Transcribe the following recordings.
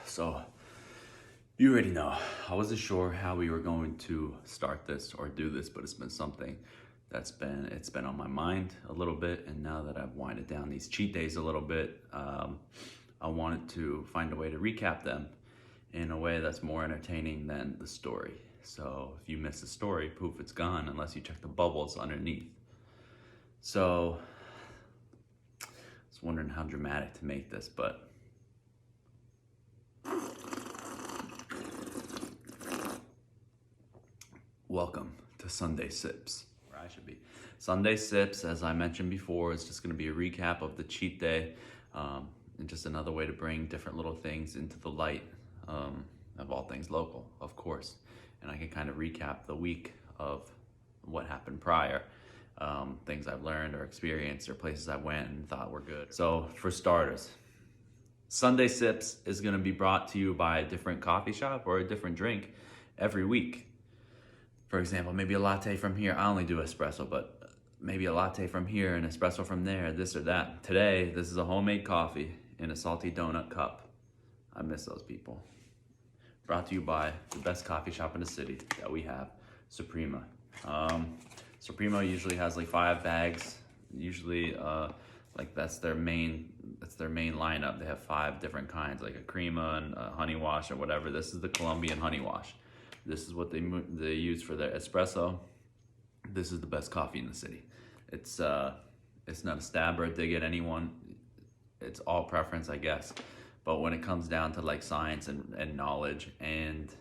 So you already know, I wasn't sure how we were going to start this or do this, but it's been something it's been on my mind a little bit. And now that I've winded down these cheat days a little bit, I wanted to find a way to recap them in a way that's more entertaining than the story. So if you miss the story, poof, it's gone unless you check the bubbles underneath. So I was wondering how dramatic to make this, but welcome to Sunday Sips, where I should be. Sunday Sips, as I mentioned before, is just going to be a recap of the cheat day, and just another way to bring different little things into the light, of all things local, of course. And I can kind of recap the week of what happened prior, things I've learned or experienced or places I went and thought were good. So for starters, Sunday Sips is going to be brought to you by a different coffee shop or a different drink every week. For example, maybe a latte from here. I only do espresso, but maybe a latte from here, an espresso from there, this or that. Today, this is a homemade coffee in a salty donut cup. I miss those people. Brought to you by the best coffee shop in the city that we have, Suprema. Suprema usually has like 5 bags. Usually, like that's their main lineup. They have 5 different kinds, like a crema and a honey wash or whatever. This is the Colombian honey wash. This is what they use for their espresso. This is the best coffee in the city. It's not a stab or a dig at anyone. It's all preference, I guess. But when it comes down to like science and knowledge and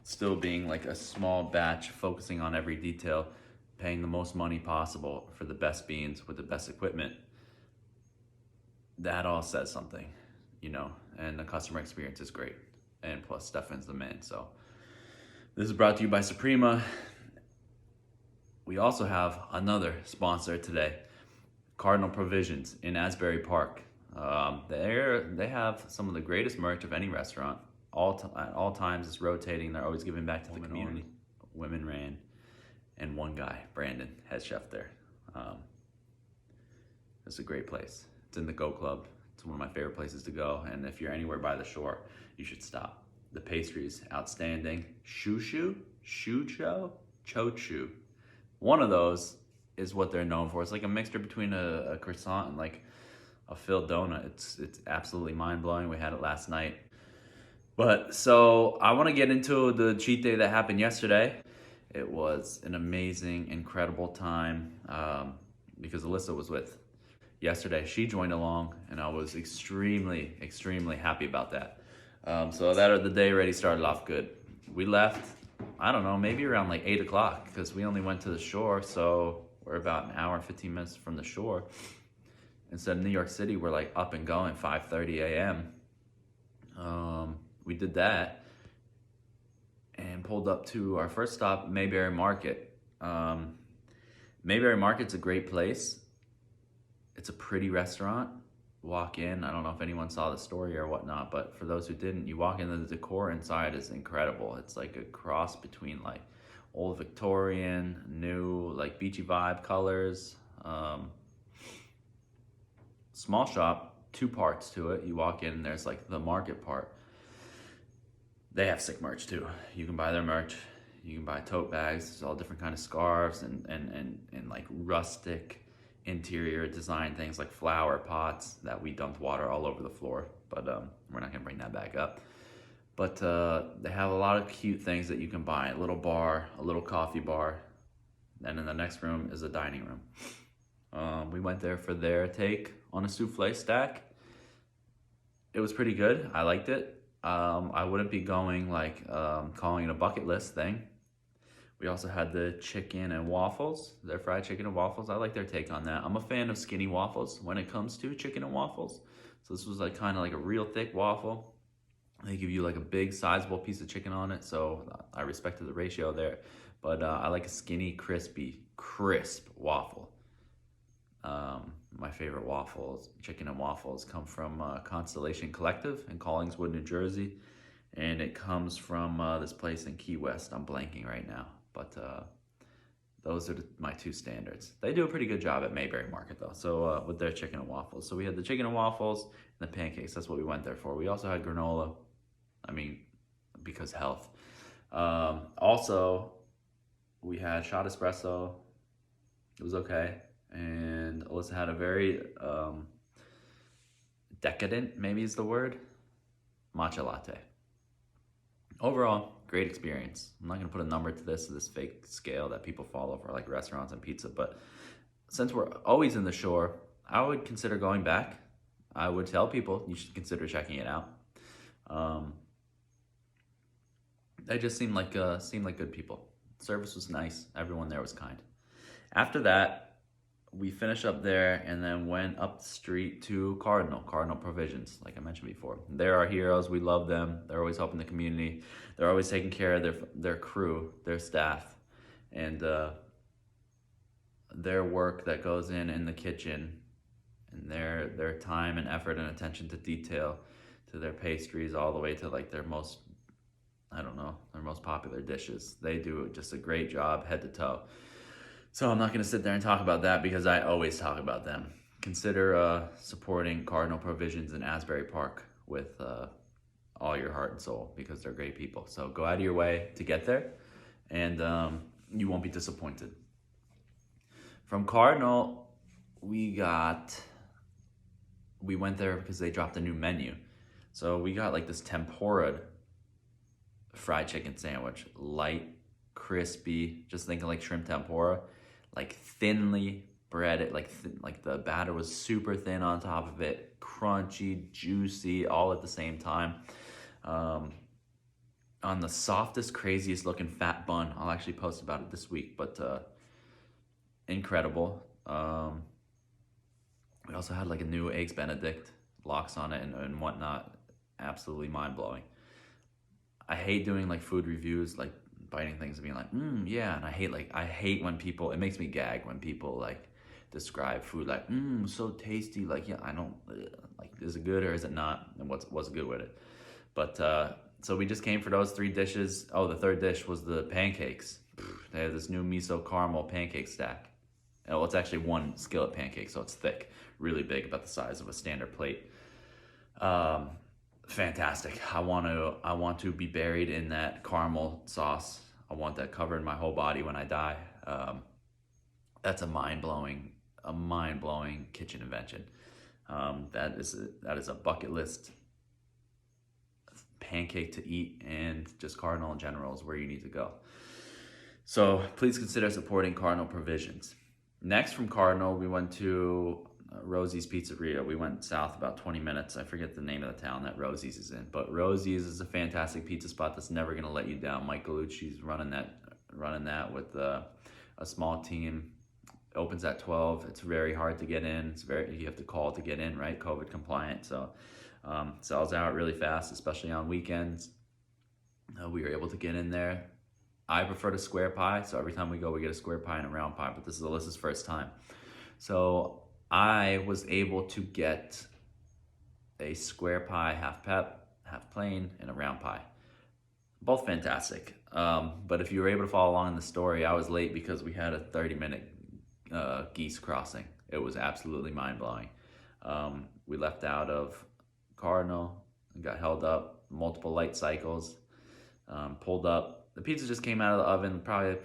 still being like a small batch, focusing on every detail, paying the most money possible for the best beans with the best equipment, that all says something, you know, and the customer experience is great. And plus Stefan's the man, so. This is brought to you by Suprema. We also have another sponsor today, Cardinal Provisions in Asbury Park. They have some of the greatest merch of any restaurant. At all times, it's rotating. They're always giving back to the community. Women ran, and one guy, Brandon, head chef there. It's a great place. It's in the Go Club. It's one of my favorite places to go. And if you're anywhere by the shore, you should stop. The pastries, outstanding. Chochu. One of those is what they're known for. It's like a mixture between a croissant and like a filled donut. It's absolutely mind-blowing. We had it last night. But so I want to get into the cheat day that happened yesterday. It was an amazing, incredible time because Alyssa was with yesterday. She joined along and I was extremely, extremely happy about that. So the day already started off good. We left, I don't know, maybe around like 8 o'clock because we only went to the shore. So we're about an hour and 15 minutes from the shore. Instead of New York City, we're like up and going 5:30 a.m. We did that and pulled up to our first stop, Mayberry Market. Mayberry Market's a great place. It's a pretty restaurant. Walk in, I don't know if anyone saw the story or whatnot, but for those who didn't, you walk in, the decor inside is incredible. It's like a cross between like old Victorian, new, like beachy vibe colors. Small shop, 2 parts to it. You walk in, there's like the market part. They have sick merch too. You can buy their merch. You can buy tote bags. There's all different kind of scarves and like rustic interior design things like flower pots that we dumped water all over the floor, but we're not gonna bring that back up. But they have a lot of cute things that you can buy. A little bar, a little coffee bar, and in the next room is a dining room. We went there for their take on a souffle stack. It was pretty good. I liked it. I wouldn't be going like calling it a bucket list thing. We also had the chicken and waffles, their fried chicken and waffles. I like their take on that. I'm a fan of skinny waffles when it comes to chicken and waffles. So this was like kind of like a real thick waffle. They give you like a big sizable piece of chicken on it. So I respected the ratio there. But I like a skinny, crisp waffle. My favorite waffles, chicken and waffles, come from Constellation Collective in Collingswood, New Jersey. And it comes from this place in Key West. I'm blanking right now. But those are my 2 standards. They do a pretty good job at Mayberry Market though, so with their chicken and waffles. So we had the chicken and waffles and the pancakes. That's what we went there for. We also had granola I mean, because health. Also, we had shot espresso. It was okay. And Alyssa had a very decadent, maybe is the word, matcha latte. Overall, great experience. I'm not gonna put a number to this fake scale that people follow for like restaurants and pizza, but since we're always in the shore, I would consider going back. I would tell people you should consider checking it out. They just seemed like good people. Service was nice. Everyone there was kind. After that, we finished up there and then went up the street to Cardinal Provisions, like I mentioned before. They're our heroes. We love them. They're always helping the community. They're always taking care of their crew, their staff, and their work that goes in the kitchen, and their time and effort and attention to detail, to their pastries all the way to like their most popular dishes. They do just a great job head to toe. So I'm not going to sit there and talk about that because I always talk about them. Consider supporting Cardinal Provisions in Asbury Park with all your heart and soul because they're great people. So go out of your way to get there, and you won't be disappointed. From Cardinal, we went there because they dropped a new menu. So we got like this tempura fried chicken sandwich, light, crispy, just thinking like shrimp tempura, like thinly breaded, like the batter was super thin on top of it, crunchy, juicy, all at the same time. On the softest, craziest looking fat bun. I'll actually post about it this week, but incredible. We also had like a new eggs Benedict, lox on it and whatnot. Absolutely mind-blowing. I hate doing like food reviews, like biting things and being like, yeah. And I hate when people, it makes me gag when people like describe food like, so tasty. Like, yeah, I don't, like, is it good or is it not? And what's good with it? But, so we just came for those 3 dishes. Oh, the third dish was the pancakes. They have this new miso caramel pancake stack. Well, it's actually 1 skillet pancake, so it's thick, really big, about the size of a standard plate. Fantastic. I want to be buried in that caramel sauce. I want that covering my whole body when I die. That's a mind-blowing kitchen invention. That is a bucket list pancake to eat, and just Cardinal in general is where you need to go. So please consider supporting Cardinal Provisions. Next from Cardinal, we went to Rosie's Pizzeria. We went south about 20 minutes. I forget the name of the town that Rosie's is in, but Rosie's is a fantastic pizza spot that's never going to let you down. Mike Gallucci's running that with a small team. It opens at 12. It's very hard to get in. You have to call to get in, right? COVID compliant. So sells out really fast, especially on weekends. We were able to get in there. I prefer the square pie, so every time we go, we get a square pie and a round pie, but this is Alyssa's first time. So I was able to get a square pie, half pep, half plain, and a round pie. Both fantastic. But if you were able to follow along in the story, I was late because we had a 30-minute geese crossing. It was absolutely mind-blowing. We left out of Cardinal and got held up, multiple light cycles, pulled up. The pizza just came out of the oven probably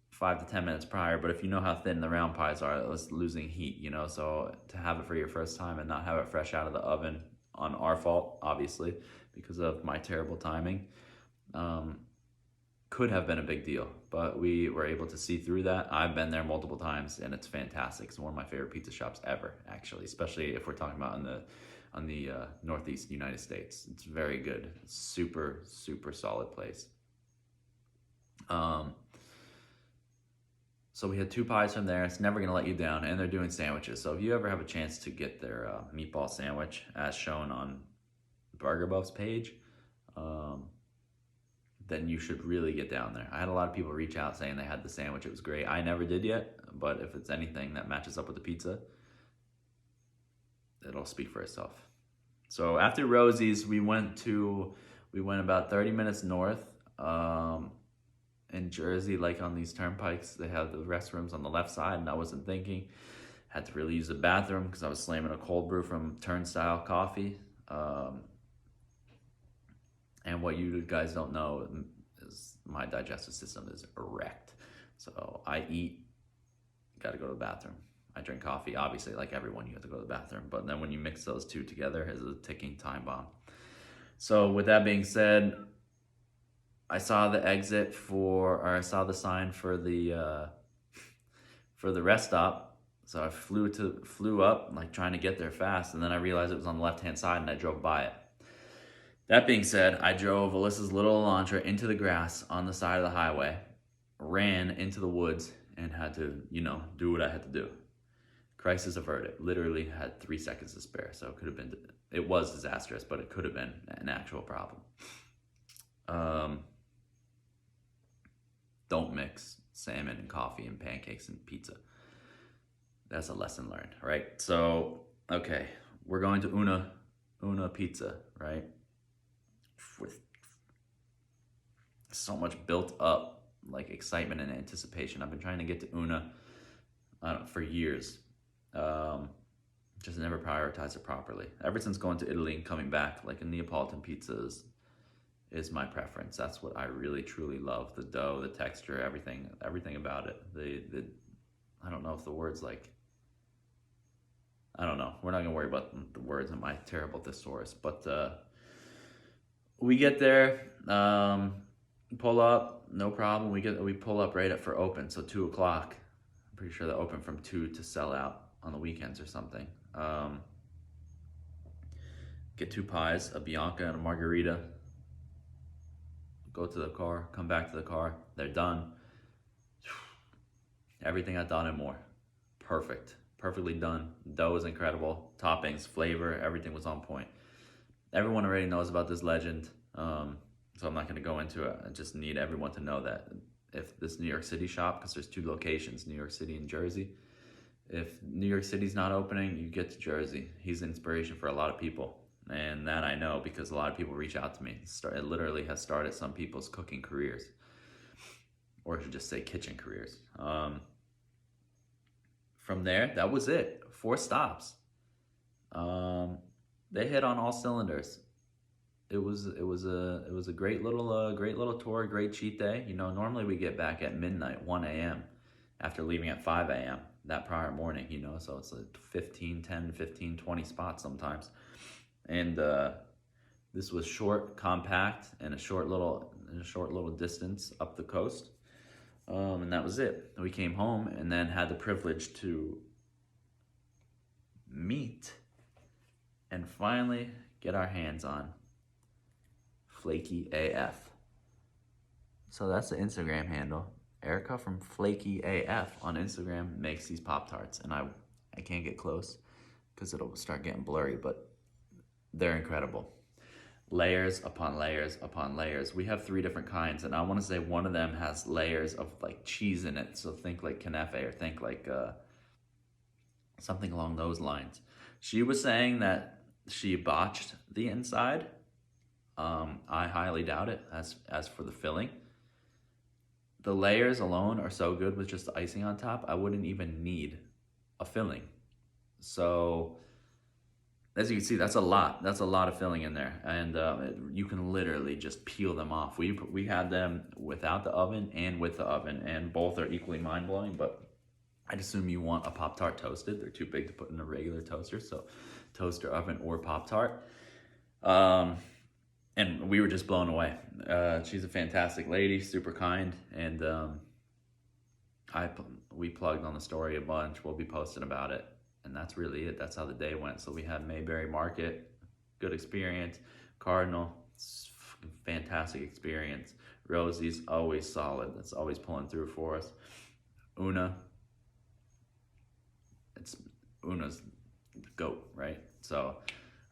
5 to 10 minutes prior, but if you know how thin the round pies are, it was losing heat, so to have it for your first time and not have it fresh out of the oven, on our fault, obviously, because of my terrible timing, could have been a big deal, but we were able to see through that. I've been there multiple times, and it's fantastic. It's one of my favorite pizza shops ever, actually, especially if we're talking about on the Northeast United States. It's very good. It's super, super solid place. So we had 2 pies from there. It's never going to let you down, and they're doing sandwiches. So if you ever have a chance to get their meatball sandwich, as shown on Burger Buff's page, then you should really get down there. I had a lot of people reach out saying they had the sandwich. It was great. I never did yet, but if it's anything that matches up with the pizza, it'll speak for itself. So after Rosie's, we went about 30 minutes north. In Jersey, like on these turnpikes, they have the restrooms on the left side, and I wasn't thinking. Had to really use the bathroom because I was slamming a cold brew from Turnstile Coffee. And what you guys don't know is my digestive system is wrecked. So I eat, got to go to the bathroom. I drink coffee, obviously, like everyone, you have to go to the bathroom. But then when you mix those two together, it's a ticking time bomb. So with that being said, I saw the I saw the sign for the rest stop. So I flew up, like trying to get there fast, and then I realized it was on the left-hand side, and I drove by it. That being said, I drove Alyssa's little Elantra into the grass on the side of the highway, ran into the woods, and had to, do what I had to do. Crisis averted. Literally had 3 seconds to spare, so it was disastrous, but it could have been an actual problem. Don't mix salmon and coffee and pancakes and pizza. That's a lesson learned, right? So, okay, we're going to Una Pizza, right? With so much built up, like, excitement and anticipation. I've been trying to get to Una for years. Just never prioritized it properly. Ever since going to Italy and coming back, like a Neapolitan pizza is my preference. That's what I really truly love. The dough, the texture, everything about it. The I don't know if the words I don't know. We're not gonna worry about the words in my terrible thesaurus. But we get there, pull up, no problem. We pull up right for open, so 2 o'clock. I'm pretty sure they open from 2 to sell out on the weekends or something. Get 2 pies, a Bianca and a margarita. Go to the car, come back to the car. They're done. Everything I thought and more. Perfectly done. Dough was incredible. Toppings, flavor, everything was on point. Everyone already knows about this legend, so I'm not going to go into it. I just need everyone to know that if this New York City shop, because there's 2 locations, New York City and Jersey. If New York City's not opening, you get to Jersey. He's inspiration for a lot of people. And that I know because a lot of people reach out to me. It literally has started some people's cooking careers. Or I should just say kitchen careers. From there, that was it. 4 stops. They hit on all cylinders. It was a great little tour, great cheat day. Normally we get back at midnight, 1 a.m. after leaving at 5 a.m. that prior morning, so it's like 10, 15, 20 spots sometimes. And this was short, compact, and a short little distance up the coast. And that was it. We came home and then had the privilege to meet and finally get our hands on Flaky AF. So that's the Instagram handle. Erica from Flaky AF on Instagram makes these Pop-Tarts, and I can't get close because it'll start getting blurry, but they're incredible. Layers upon layers upon layers. We have 3 different kinds, and I want to say one of them has layers of like cheese in it. So think like Knefe or think like something along those lines. She was saying that she botched the inside. I highly doubt it. As for the filling, the layers alone are so good with just the icing on top. I wouldn't even need a filling. So as you can see, that's a lot. That's a lot of filling in there, and you can literally just peel them off. We had them without the oven and with the oven, and both are equally mind-blowing, but I'd assume you want a Pop-Tart toasted. They're too big to put in a regular toaster, so toaster, oven, or Pop-Tart. And we were just blown away. She's a fantastic lady, super kind, and we plugged on the story a bunch. We'll be posting about it. And that's really it. That's how the day went. So we had Mayberry Market, good experience. Cardinal, fantastic experience. Rosie's always solid. That's always pulling through for us. Una's the GOAT, right? So,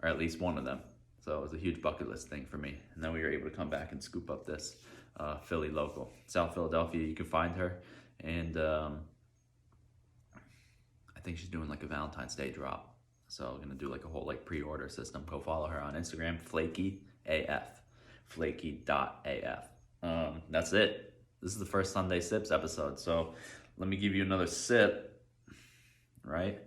or at least one of them. So it was a huge bucket list thing for me. And then we were able to come back and scoop up this Philly local. South Philadelphia, you can find her. And I think she's doing like a Valentine's Day drop. So I'm gonna do like a whole like pre-order system. Go follow her on Instagram, Flaky AF, flaky.af. That's it. This is the first Sunday Sips episode. So let me give you another sip, right?